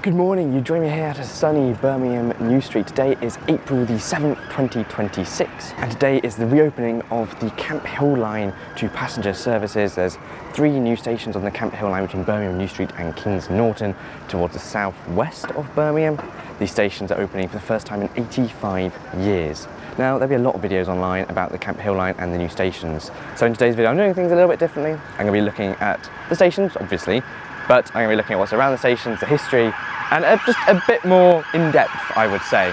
Good morning, you join me here at a sunny Birmingham New Street. Today is April the 7th, 2026, and today is the reopening of the Camp Hill line to passenger services. There's 3 new stations on the Camp Hill line between Birmingham New Street and Kings Norton towards the southwest of Birmingham. These stations are opening for the first time in 85 years. Now, there'll be a lot of videos online about the Camp Hill line and the new stations. So in today's video, I'm doing things a little bit differently. I'm going to be looking at the stations, obviously, but I'm going to be looking at what's around the stations, the history, and just a bit more in-depth, I would say.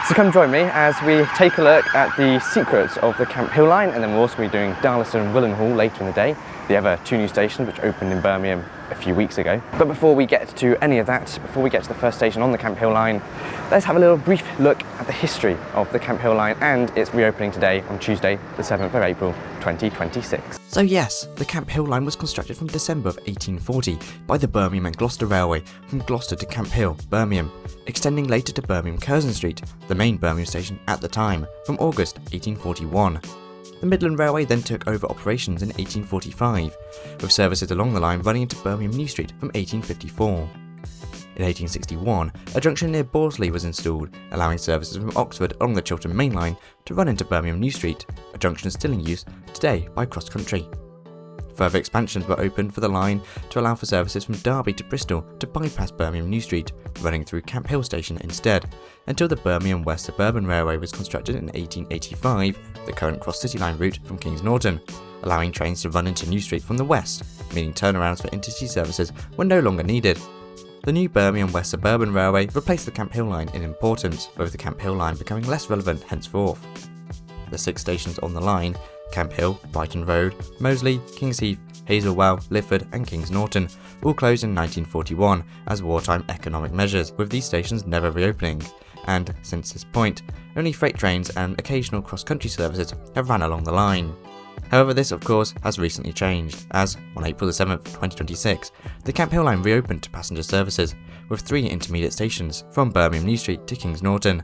So come join me as we take a look at the secrets of the Camp Hill line, and then we'll also be doing Darlaston Willenhall later in the day, the other 2 new stations which opened in Birmingham a few weeks ago. But before we get to any of that, before we get to the first station on the Camp Hill line, let's have a little brief look at the history of the Camp Hill line and its reopening today on Tuesday, the 7th of April, 2026. So yes, the Camp Hill line was constructed from December of 1840 by the Birmingham and Gloucester Railway from Gloucester to Camp Hill, Birmingham, extending later to Birmingham Curzon Street, the main Birmingham station at the time, from August 1841. The Midland Railway then took over operations in 1845, with services along the line running into Birmingham New Street from 1854. In 1861, a junction near Moseley was installed, allowing services from Oxford along the Chiltern Main Line to run into Birmingham New Street, a junction still in use today by Cross Country. Further expansions were opened for the line to allow for services from Derby to Bristol to bypass Birmingham New Street, running through Camp Hill Station instead, until the Birmingham West Suburban Railway was constructed in 1885, the current Cross City Line route from Kings Norton, allowing trains to run into New Street from the west, meaning turnarounds for intercity services were no longer needed. The new Birmingham West Suburban Railway replaced the Camp Hill line in importance, with the Camp Hill line becoming less relevant henceforth. The 6 stations on the line, Camp Hill, Brighton Road, Moseley, Kings Heath, Hazelwell, Lifford and Kings Norton, all closed in 1941 as wartime economic measures, with these stations never reopening, and since this point, only freight trains and occasional cross-country services have ran along the line. However, this of course has recently changed, as on April 7th, 2026, the Camp Hill line reopened to passenger services, with 3 intermediate stations from Birmingham New Street to Kings Norton.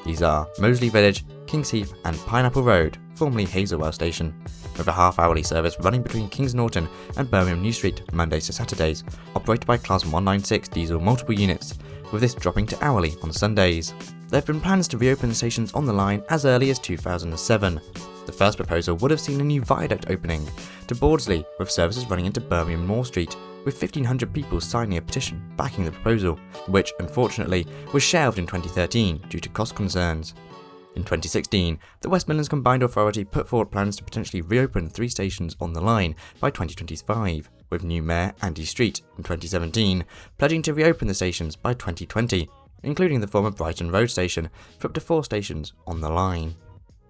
These are Moseley Village, Kings Heath and Pineapple Rd, formerly Hazelwell Station, with a half-hourly service running between Kings Norton and Birmingham New Street Mondays to Saturdays, operated by Class 196 diesel multiple units, with this dropping to hourly on Sundays. There have been plans to reopen the stations on the line as early as 2007. The first proposal would have seen a new viaduct opening to Bawdsley, with services running into Birmingham Moor Street, with 1,500 people signing a petition backing the proposal, which unfortunately was shelved in 2013 due to cost concerns. In 2016, the West Midlands Combined Authority put forward plans to potentially reopen 3 stations on the line by 2025, with new Mayor Andy Street in 2017 pledging to reopen the stations by 2020, including the former Brighton Road station for up to 4 stations on the line.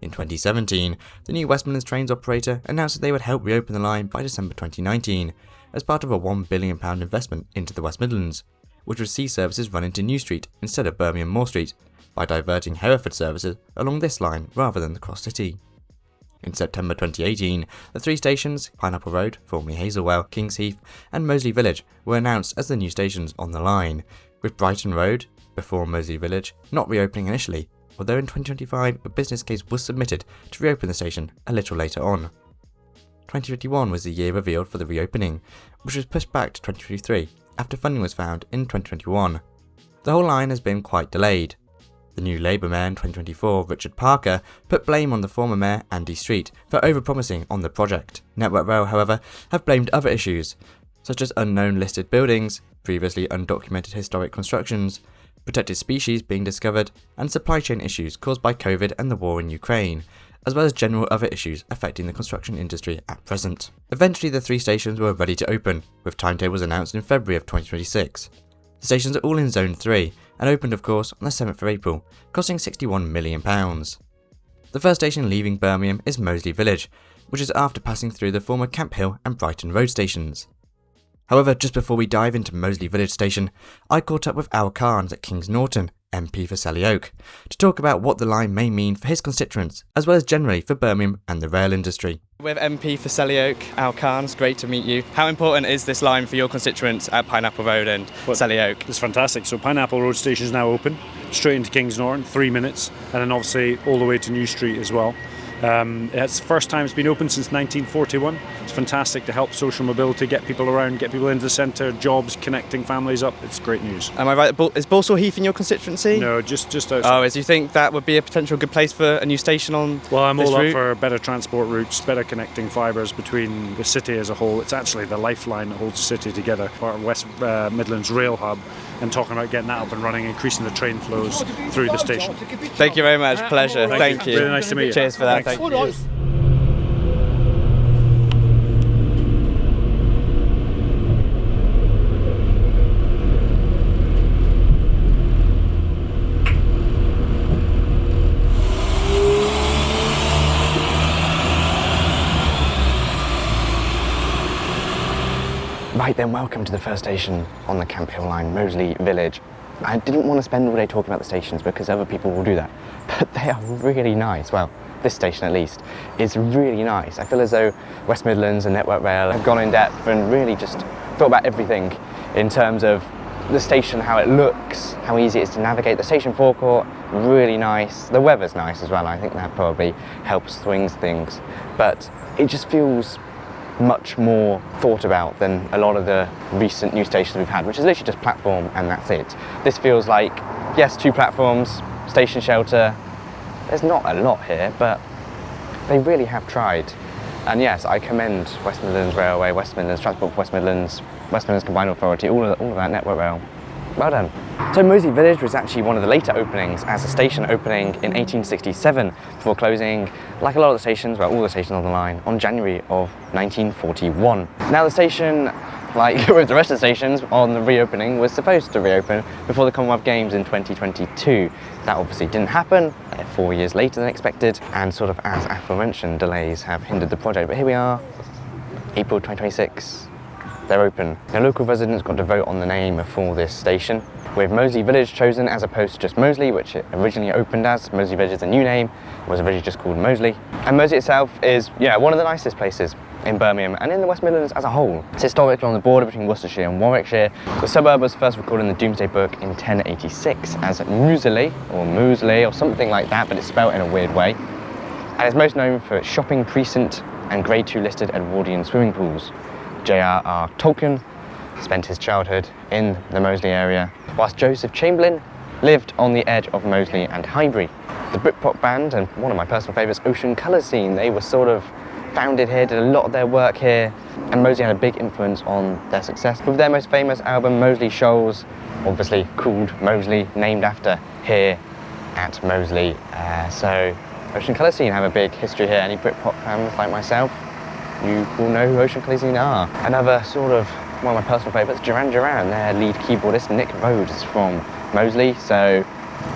In 2017, the new West Midlands Trains operator announced that they would help reopen the line by December 2019, as part of a £1 billion investment into the West Midlands, which would see services run into New Street instead of Birmingham Moor Street, by diverting Hereford services along this line rather than the Cross City. In September 2018, the 3 stations, Pineapple Rd, formerly Hazelwell, Kings Heath and Moseley Village, were announced as the new stations on the line, with Brighton Road, before Moseley Village, not reopening initially, although in 2025 a business case was submitted to reopen the station a little later on. 2021 was the year revealed for the reopening, which was pushed back to 2023 after funding was found in 2021. The whole line has been quite delayed. The new Labour Mayor in 2024, Richard Parker, put blame on the former Mayor Andy Street for overpromising on the project. Network Rail, however, have blamed other issues, such as unknown listed buildings, previously undocumented historic constructions, protected species being discovered, and supply chain issues caused by COVID and the war in Ukraine, as well as general other issues affecting the construction industry at present. Eventually the 3 stations were ready to open, with timetables announced in February of 2026. The stations are all in Zone 3, and opened of course on the 7th of April, costing £61 million. The first station leaving Birmingham is Moseley Village, which is after passing through the former Camp Hill and Brighton Road stations. However, just before we dive into Moseley Village Station, I caught up with Al Carns at Kings Norton, MP for Selly Oak, to talk about what the line may mean for his constituents, as well as generally for Birmingham and the rail industry. With MP for Selly Oak, Al Carns, great to meet you. How important is this line for your constituents at Pineapple Road and Selly Oak? It's fantastic. So Pineapple Road station is now open, straight into Kings Norton, 3 minutes, and then obviously all the way to New Street as well. It's the first time it's been open since 1941. It's fantastic to help social mobility, get people around, get people into the centre, jobs, connecting families up. It's great news. Am I right? Is Walsall Heath in your constituency? No, just outside. Oh, do you think that would be a potential good place for a new station on Well, I'm this all up route? for better transport routes, better connecting fibres between the city as a whole. It's actually the lifeline that holds the city together, part of West Midlands rail hub, and talking about getting that up and running, increasing the train flows through the station. Thank you very much. Pleasure. Thank you. Really nice to meet you. Cheers for that. Thanks. Thank you. Right then, welcome to the first station on the Camp Hill line, Moseley Village. I didn't want to spend all day talking about the stations because other people will do that, but they are really nice. Well, this station at least is really nice. I feel as though West Midlands and Network Rail have gone in depth and really just thought about everything in terms of the station, how it looks, how easy it is to navigate. The station forecourt, really nice. The weather's nice as well. I think that probably helps swings things, but it just feels much more thought about than a lot of the recent new stations we've had, which is literally just platform and that's it. This feels like, yes, 2 platforms, station shelter. There's not a lot here, but they really have tried. And yes, I commend West Midlands Railway, West Midlands Transport for West Midlands Combined Authority, all of that Network Rail. Well done. So Moseley Village was actually one of the later openings, as a station opening in 1867 before closing, like a lot of the stations, well, all the stations on the line, on January of 1941. Now the station, like with the rest of the stations on the reopening, was supposed to reopen before the Commonwealth Games in 2022. That obviously didn't happen. 4 years later than expected, and sort of as aforementioned, delays have hindered the project. But here we are, April 2026. They're open. Now, local residents got to vote on the name for this station, with Moseley Village chosen as opposed to just Moseley, which it originally opened as. Moseley Village is a new name, it was originally just called Moseley. And Moseley itself is, one of the nicest places in Birmingham and in the West Midlands as a whole. It's historically on the border between Worcestershire and Warwickshire. The suburb was first recorded in the Domesday Book in 1086 as Moseley or something like that, but it's spelled in a weird way. And it's most known for its shopping precinct and Grade 2 listed Edwardian swimming pools. J.R.R. Tolkien spent his childhood in the Moseley area, whilst Joseph Chamberlain lived on the edge of Moseley and Highbury. The Britpop band, and one of my personal favourites, Ocean Colour Scene, they were sort of founded here, did a lot of their work here, and Moseley had a big influence on their success. With their most famous album, Moseley Shoals, obviously called Moseley, named after here at Moseley. So Ocean Colour Scene have a big history here. Any Britpop fans like myself, you will know who Ocean Colour Scene are. Another sort of, one of my personal favourites, Duran Duran, their lead keyboardist Nick Rhodes is from Moseley, so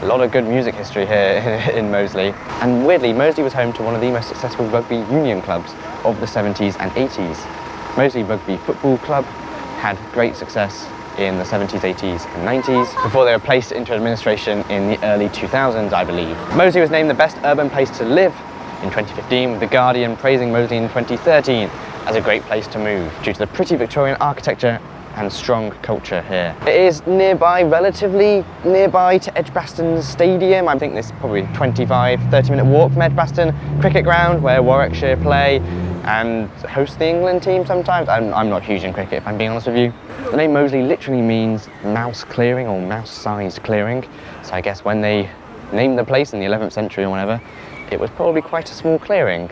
a lot of good music history here in Moseley. And weirdly, Moseley was home to one of the most successful rugby union clubs of the 70s and 80s. Moseley Rugby Football Club had great success in the 70s, 80s and 90s, before they were placed into administration in the early 2000s, I believe. Moseley was named the best urban place to live in 2015, with The Guardian praising Moseley in 2013 as a great place to move due to the pretty Victorian architecture and strong culture here. It is nearby, relatively nearby to Edgbaston Stadium. I think this is probably 25-30 minute walk from Edgbaston cricket ground where Warwickshire play and host the England team sometimes. I'm not huge in cricket, if I'm being honest with you. The name Moseley literally means mouse clearing or mouse-sized clearing. So I guess when they named the place in the 11th century or whatever, it was probably quite a small clearing,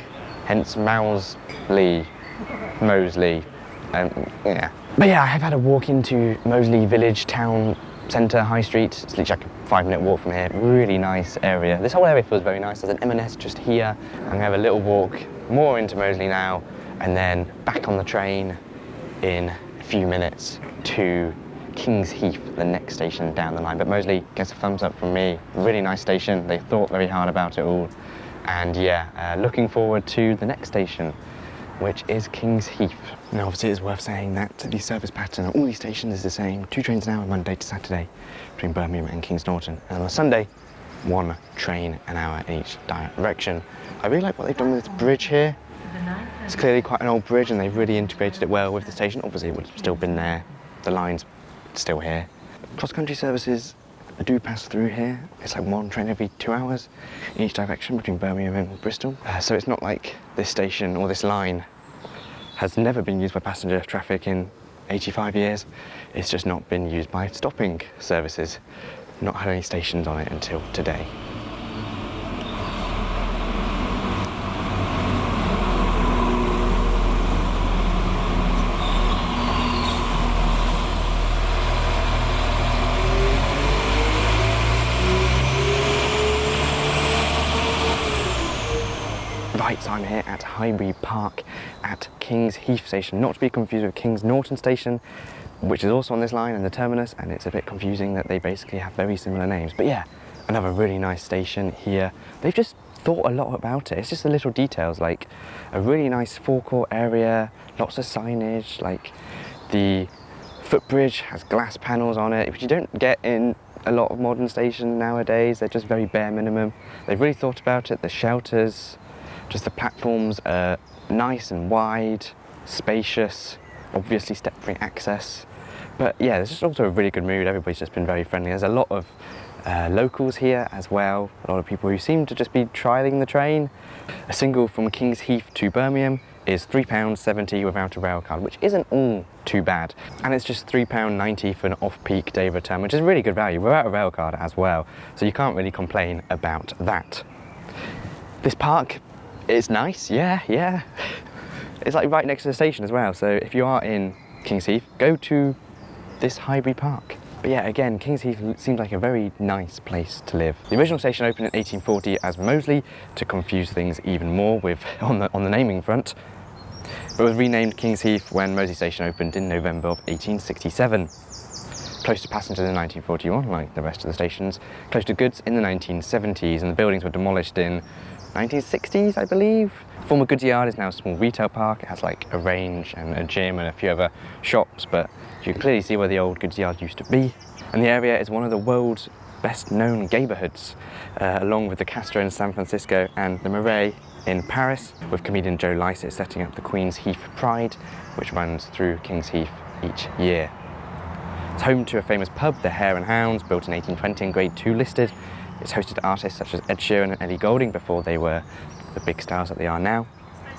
hence Moseley. Yeah. But yeah, I've had a walk into Moseley Village town centre, High Street. It's literally like a 5-minute walk from here. Really nice area. This whole area feels very nice. There's an M&S just here. I'm gonna have a little walk more into Moseley now, and then back on the train in a few minutes to Kings Heath, the next station down the line. But Moseley gets a thumbs up from me. Really nice station. They thought very hard about it all. And yeah, looking forward to the next station, which is Kings Heath. Now obviously it's worth saying that the service pattern at all these stations is the same. 2 trains an hour Monday to Saturday between Birmingham and Kings Norton. And on a Sunday, 1 train an hour in each direction. I really like what they've done with this bridge here. It's clearly quite an old bridge and they've really integrated it well with the station. Obviously it would have still been there, the line's still here. Cross-country services that do pass through here. It's like one train every 2 hours in each direction between Birmingham and Bristol. So it's not like this station or this line has never been used by passenger traffic in 85 years. It's just not been used by stopping services. Not had any stations on it until today. Right, so I'm here at Highbury Park at Kings Heath Station, not to be confused with Kings Norton Station, which is also on this line and the terminus, and it's a bit confusing that they basically have very similar names. But yeah, another really nice station here. They've just thought a lot about it. It's just the little details, like a really nice forecourt area, lots of signage, like the footbridge has glass panels on it, which you don't get in a lot of modern stations nowadays. They're just very bare minimum. They've really thought about it. The shelters, just the platforms are nice and wide, spacious, obviously step-free access. But yeah, there's just also a really good mood. Everybody's just been very friendly. There's a lot of locals here as well. A lot of people who seem to just be trialling the train. A single from Kings Heath to Birmingham is £3.70 without a rail card, which isn't all too bad. And it's just £3.90 for an off-peak day return, which is really good value without a rail card as well. So you can't really complain about that. This park is nice, yeah. It's like right next to the station as well. So if you are in Kings Heath, go to this Highbury Park. But yeah, again, Kings Heath seems like a very nice place to live. The original station opened in 1840 as Moseley to confuse things even more with on the naming front, but was renamed Kings Heath when Moseley Station opened in November of 1867. Close to passengers in 1941, like the rest of the stations. Close to goods in the 1970s, and the buildings were demolished in 1960s, I believe. Former goods yard is now a small retail park. It has like a range and a gym and a few other shops, but you can clearly see where the old goods yard used to be. And the area is one of the world's best known neighbourhoods, along with the Castro in San Francisco and the Marais in Paris, with comedian Joe Lycett setting up the Queen's Heath Pride, which runs through Kings Heath each year. It's home to a famous pub, the Hare and Hounds, built in 1820 and grade 2 listed. It's hosted artists such as Ed Sheeran and Ellie Goulding before they were the big stars that they are now,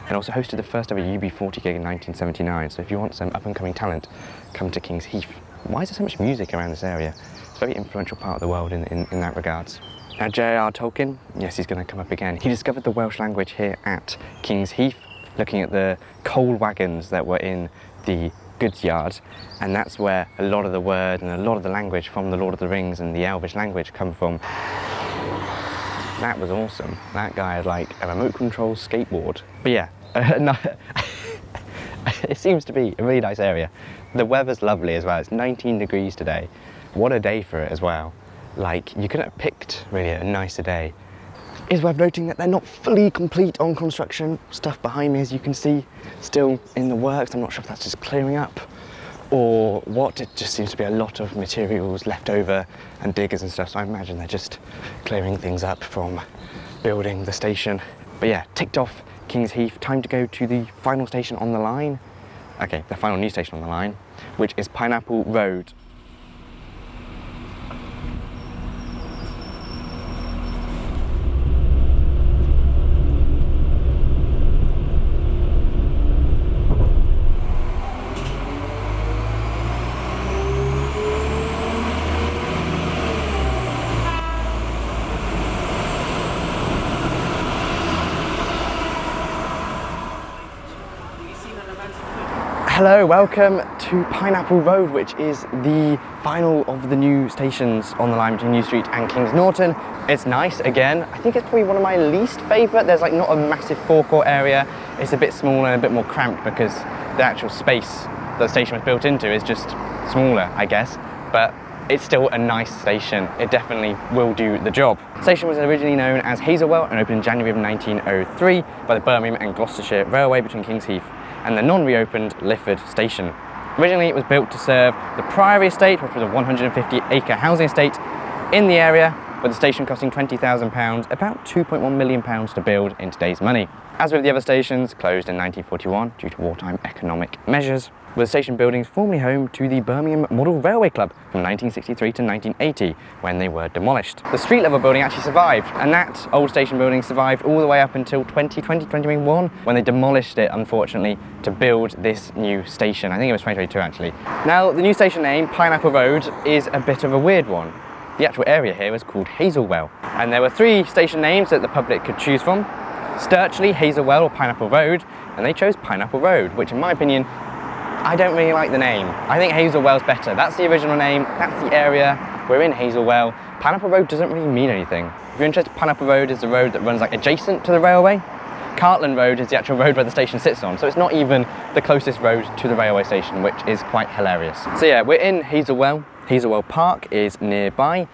and also hosted the first ever UB40 gig in 1979. So if you want some up-and-coming talent, come to Kings Heath. Why is there so much music around this area? It's a very influential part of the world in that regards. Now J.R. Tolkien, yes, he's going to come up again. He discovered the Welsh language here at Kings Heath, looking at the coal wagons that were in the goods yard, and that's where a lot of the word and a lot of the language from the Lord of the Rings and the Elvish language come from. That was awesome. That guy had like a remote control skateboard. But yeah, it seems to be a really nice area. The weather's lovely as well. It's 19 degrees today. What a day for it as well. Like, you couldn't have picked really a nicer day. It's worth noting that they're not fully complete on construction. Stuff behind me, as you can see, still in the works. I'm not sure if that's just clearing up or what. It just seems to be a lot of materials left over and diggers and stuff, so I imagine they're just clearing things up from building the station. But yeah, ticked off Kings Heath. Time to go to the final station on the line. Okay, the final new station on the line, which is Pineapple Rd. Hello, welcome to Pineapple Rd, which is the final of the new stations on the line between New Street and Kings Norton. It's nice again. I think it's probably one of my least favourite. There's like not a massive forecourt area. It's a bit smaller and a bit more cramped because the actual space that the station was built into is just smaller, I guess. But it's still a nice station. It definitely will do the job. The station was originally known as Hazelwell and opened in January of 1903 by the Birmingham and Gloucestershire Railway between Kings Heath and the non-reopened Lifford station. Originally it was built to serve the Priory estate, which was a 150-acre housing estate in the area, with the station costing £20,000, about £2.1 million to build in today's money. As with the other stations, closed in 1941 due to wartime economic measures. were the station buildings formerly home to the Birmingham Model Railway Club from 1963 to 1980, when they were demolished. The street level building actually survived, and that old station building survived all the way up until 2021, when they demolished it, unfortunately, to build this new station. I think it was 2022 actually. Now, the new station name, Pineapple Road, is a bit of a weird one. The actual area here was called Hazelwell, and there were 3 station names that the public could choose from: Sturchley, Hazelwell or Pineapple Road, and they chose Pineapple Road, which in my opinion, I don't really like the name. I think Hazelwell's better. That's the original name, that's the area. We're in Hazelwell. Pineapple Road doesn't really mean anything. If you're interested, Pineapple Road is the road that runs like adjacent to the railway. Cartland Road is the actual road where the station sits on, so it's not even the closest road to the railway station, which is quite hilarious. So yeah, we're in Hazelwell. Hazelwell Park is nearby,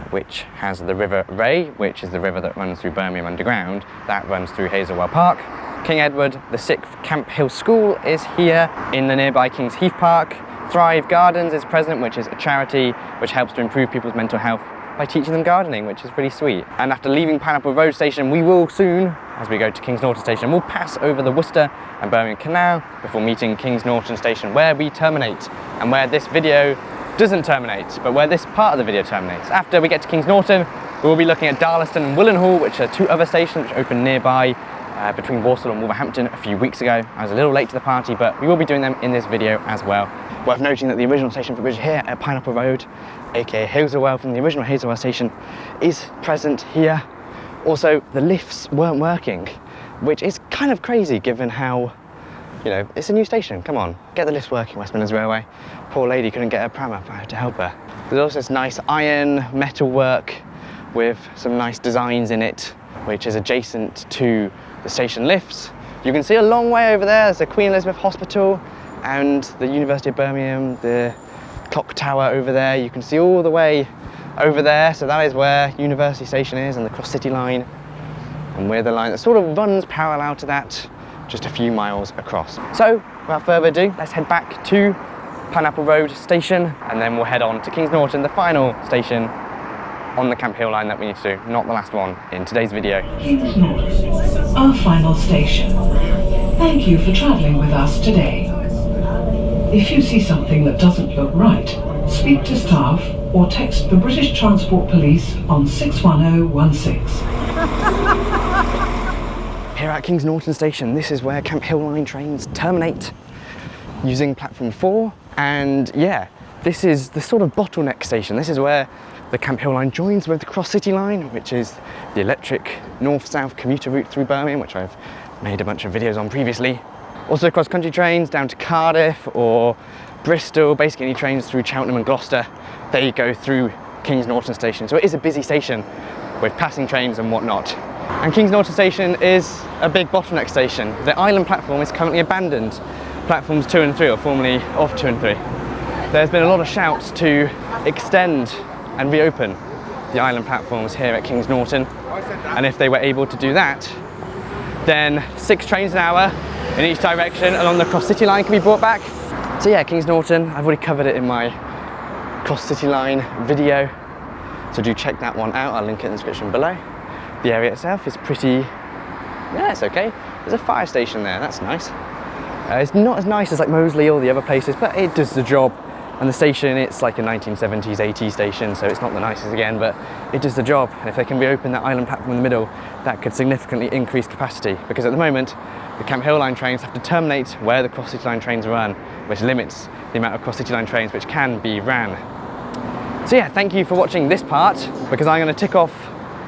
which has the River Ray, which is the river that runs through Birmingham Underground. That runs through Hazelwell Park. King Edward VI Camp Hill School is here in the nearby King's Heath Park. Thrive Gardens is present, which is a charity which helps to improve people's mental health by teaching them gardening, which is pretty sweet. And after leaving Pineapple Road Station, we will soon, as we go to Kings Norton Station, we'll pass over the Worcester and Birmingham Canal before meeting Kings Norton Station, where we terminate, and where this video doesn't terminate, but where this part of the video terminates. After we get to Kings Norton, we'll be looking at Darlaston and Willenhall, which are 2 other stations which opened nearby between Walsall and Wolverhampton a few weeks ago. I was a little late to the party, but we will be doing them in this video as well. Worth noting that the original station for bridge here at Pineapple Road, aka Hazelwell from the original Hazelwell station, is present here. Also, the lifts weren't working, which is kind of crazy given how, you know, it's a new station. Come on, get the lifts working, West Midlands Railway. Poor lady couldn't get her pram up, I had to help her. There's also this nice iron metal work with some nice designs in it, which is adjacent to the station lifts. You can see a long way over there, there's the Queen Elizabeth Hospital and the University of Birmingham, the clock tower over there. You can see all the way over there, so that is where University Station is, and the Cross City line. And we're the line that sort of runs parallel to that, just a few miles across. So, without further ado, let's head back to Pineapple Road Station, and then we'll head on to Kings Norton, the final station on the Camp Hill line that we need to do, not the last one in today's video. Kings Norton, our final station. Thank you for travelling with us today. If you see something that doesn't look right, speak to staff or text the British Transport Police on 61016. Here at Kings Norton Station, this is where Camp Hill Line trains terminate using platform 4. And yeah, this is the sort of bottleneck station. This is where the Camp Hill Line joins with the Cross City Line, which is the electric north-south commuter route through Birmingham, which I've made a bunch of videos on previously. Also cross-country trains down to Cardiff or Bristol, basically any trains through Cheltenham and Gloucester, they go through Kings Norton Station. So it is a busy station with passing trains and whatnot. And Kings Norton Station is a big bottleneck station. The island platform is currently abandoned. Platforms 2 and 3 are formerly of 2 and 3. There's been a lot of shouts to extend and reopen the island platforms here at Kings Norton. And if they were able to do that, then 6 trains an hour in each direction along the Cross City Line can be brought back. So yeah, Kings Norton, I've already covered it in my Cross City Line video, so do check that one out. I'll link it in the description below. The area itself is pretty, yeah, it's okay. There's a fire station there, that's nice. It's not as nice as like Moseley or the other places, but it does the job. And the station, it's like a 1970s, 80s station, so it's not the nicest again, but it does the job. And if they can reopen that island platform in the middle, that could significantly increase capacity. Because at the moment, the Camp Hill Line trains have to terminate where the Cross City Line trains run, which limits the amount of Cross City Line trains which can be ran. So yeah, thank you for watching this part, because I'm going to tick off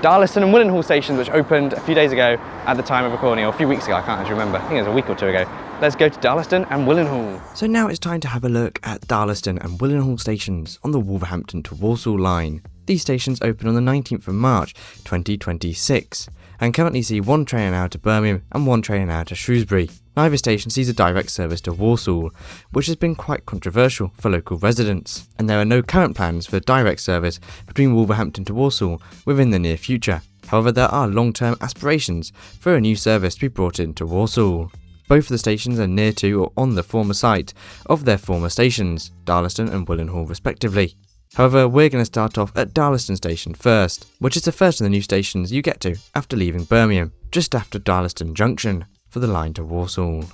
Darlaston and Willenhall stations, which opened a few days ago at the time of recording, or a few weeks ago, I can't actually remember. I think it was a week or 2 ago. Let's go to Darlaston and Willenhall. So now it's time to have a look at Darlaston and Willenhall stations on the Wolverhampton to Walsall line. These stations open on the 19th of March 2026 and currently see 1 train an hour to Birmingham and 1 train an hour to Shrewsbury. Neither station sees a direct service to Walsall, which has been quite controversial for local residents, and there are no current plans for direct service between Wolverhampton to Walsall within the near future. However, there are long-term aspirations for a new service to be brought into Walsall. Both of the stations are near to or on the former site of their former stations, Darlaston and Willenhall respectively. However, we're going to start off at Darlaston Station first, which is the first of the new stations you get to after leaving Birmingham, just after Darlaston Junction, for the line to Walsall.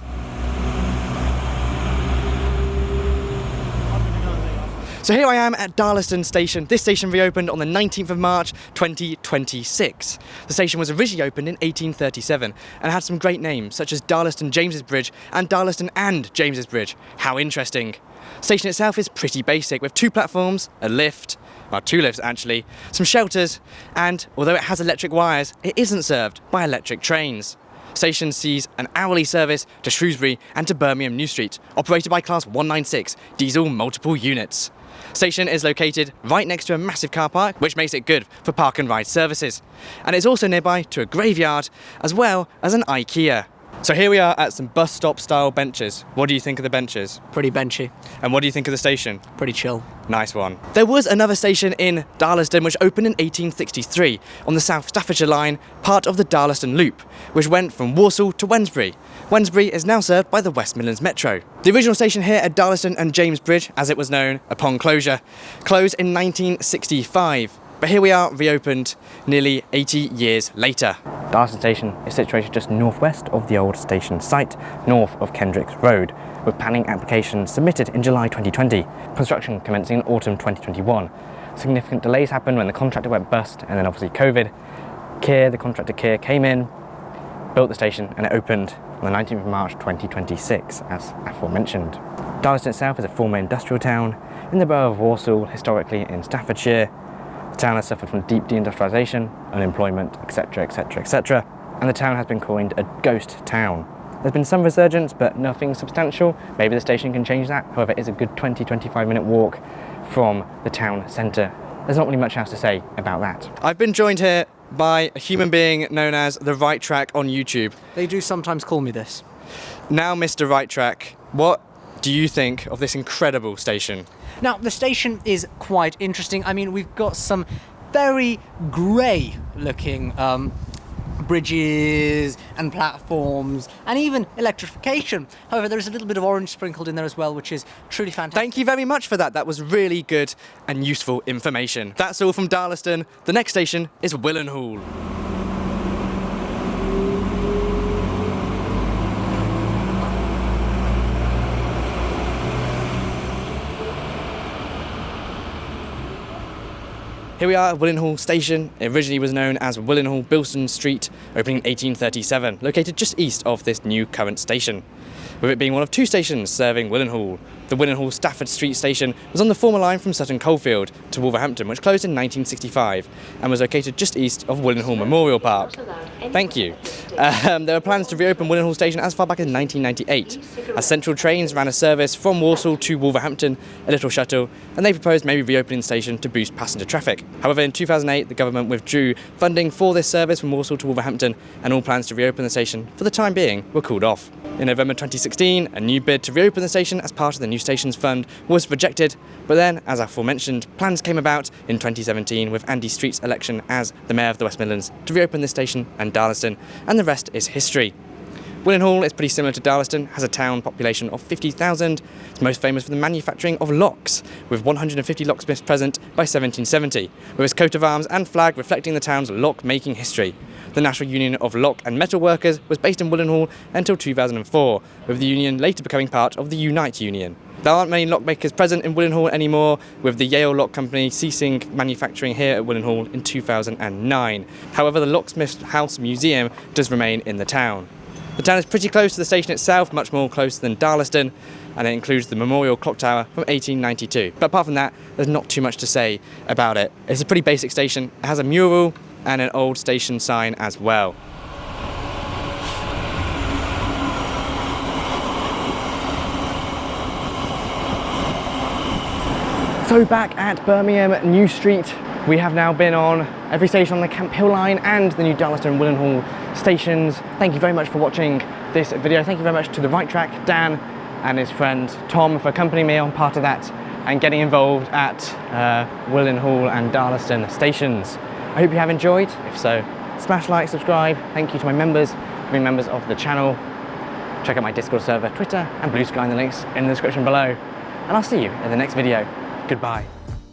So here I am at Darlaston Station. This station reopened on the 19th of March 2026. The station was originally opened in 1837 and had some great names such as Darlaston James's Bridge and Darlaston and James's Bridge. How interesting. The station itself is pretty basic with 2 platforms, a lift, well 2 lifts actually, some shelters, and although it has electric wires, it isn't served by electric trains. Station sees an hourly service to Shrewsbury and to Birmingham New Street, operated by Class 196 diesel multiple units. Station is located right next to a massive car park, which makes it good for park and ride services. And it's also nearby to a graveyard, as well as an IKEA. So here we are at some bus stop style benches. What do you think of the benches? Pretty benchy. And what do you think of the station? Pretty chill. Nice one. There was another station in Darlaston which opened in 1863 on the South Staffordshire line, part of the Darlaston Loop, which went from Walsall to Wednesbury. Wednesbury is now served by the West Midlands Metro. The original station here at Darlaston and James Bridge, as it was known upon closure, closed in 1965. But here we are, reopened nearly 80 years later. Darlaston Station is situated just northwest of the old station site, north of Kendricks Road, with planning applications submitted in July 2020, construction commencing in autumn 2021. Significant delays happened when the contractor went bust, and then obviously COVID. The contractor Kier came in, built the station, and it opened on the 19th of March 2026, as aforementioned. Darlaston itself is a former industrial town in the borough of Walsall, historically in Staffordshire. The town has suffered from deep deindustrialisation, unemployment, etc, etc, etc, and the town has been coined a ghost town. There's been some resurgence, but nothing substantial. Maybe the station can change that. However, it is a good 20-25 minute walk from the town centre. There's not really much else to say about that. I've been joined here by a human being known as the Right Track on YouTube. They do sometimes call me this. Now, Mr. Right Track, what do you think of this incredible station? Now, the station is quite interesting. I mean, we've got some very grey looking bridges and platforms and even electrification. However, there's a little bit of orange sprinkled in there as well, which is truly fantastic. Thank you very much for that. That was really good and useful information. That's all from Darlaston. The next station is Willenhall. Here we are at Willenhall Station. It originally was known as Willenhall Bilston Street, opening in 1837, located just east of this new current station, with it being one of 2 stations serving Willenhall. The Willenhall Stafford Street station was on the former line from Sutton Coldfield to Wolverhampton, which closed in 1965 and was located just east of Willenhall Memorial Park. Thank you. There were plans to reopen Willenhall Station as far back as 1998, as Central Trains ran a service from Walsall to Wolverhampton, a little shuttle, and they proposed maybe reopening the station to boost passenger traffic. However, in 2008, the government withdrew funding for this service from Walsall to Wolverhampton, and all plans to reopen the station, for the time being, were called off. In November 2016, a new bid to reopen the station as part of the New Stations Fund was rejected, but then, as aforementioned, plans came about in 2017 with Andy Street's election as the Mayor of the West Midlands to reopen this station and Darlaston, and the rest is history. Willenhall is pretty similar to Darlaston, has a town population of 50,000. It's most famous for the manufacturing of locks, with 150 locksmiths present by 1770, with its coat of arms and flag reflecting the town's lock-making history. The National Union of Lock and Metal Workers was based in Willenhall until 2004, with the union later becoming part of the Unite Union. There aren't many lockmakers present in Willenhall anymore, with the Yale Lock Company ceasing manufacturing here at Willenhall in 2009. However, the Locksmiths House Museum does remain in the town. The town is pretty close to the station itself, much more close than Darlaston, and it includes the Memorial Clock Tower from 1892. But apart from that, there's not too much to say about it. It's a pretty basic station. It has a mural and an old station sign as well. So back at Birmingham New Street, we have now been on every station on the Camp Hill line and the new Darlaston and Willenhall stations. Thank you very much for watching this video. Thank you very much to the Right Track, Dan and his friend Tom for accompanying me on part of that and getting involved at Willenhall and Darlaston stations. I hope you have enjoyed. If so, smash like, subscribe. Thank you to my members for being members of the channel. Check out my Discord server, Twitter and Blue Sky in the links in the description below. And I'll see you in the next video. Goodbye.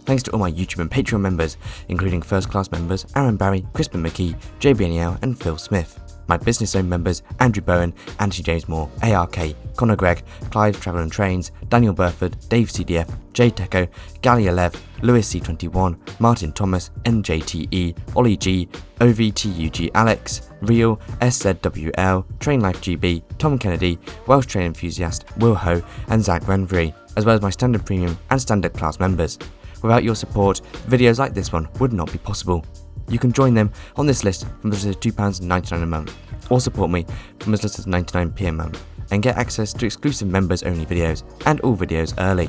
Thanks to all my YouTube and Patreon members, including first class members Aaron Barry, Crispin McKee, JB Niel and Phil Smith. My business zone members Andrew Bowen, Anthony James Moore, ARK, Connor Gregg, Clive Travel and Trains, Daniel Burford, Dave CDF, Jay Teco, Galia Lev, Lewis C21, Martin Thomas, NJTE, Ollie G, OVTUG Alex, Real, SZWL, Train Life GB, Tom Kennedy, Welsh Train Enthusiast, Will Ho, and Zach Renfrey, as well as my standard premium and standard class members. Without your support, videos like this one would not be possible. You can join them on this list from as little as £2.99 a month, or support me from as little as 99p a month, and get access to exclusive members only videos and all videos early.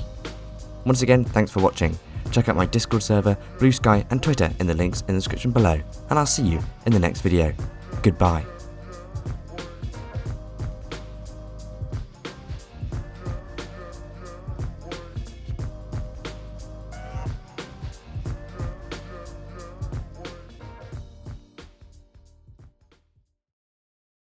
Once again, thanks for watching. Check out my Discord server, Blue Sky and Twitter in the links in the description below, and I'll see you in the next video. Goodbye.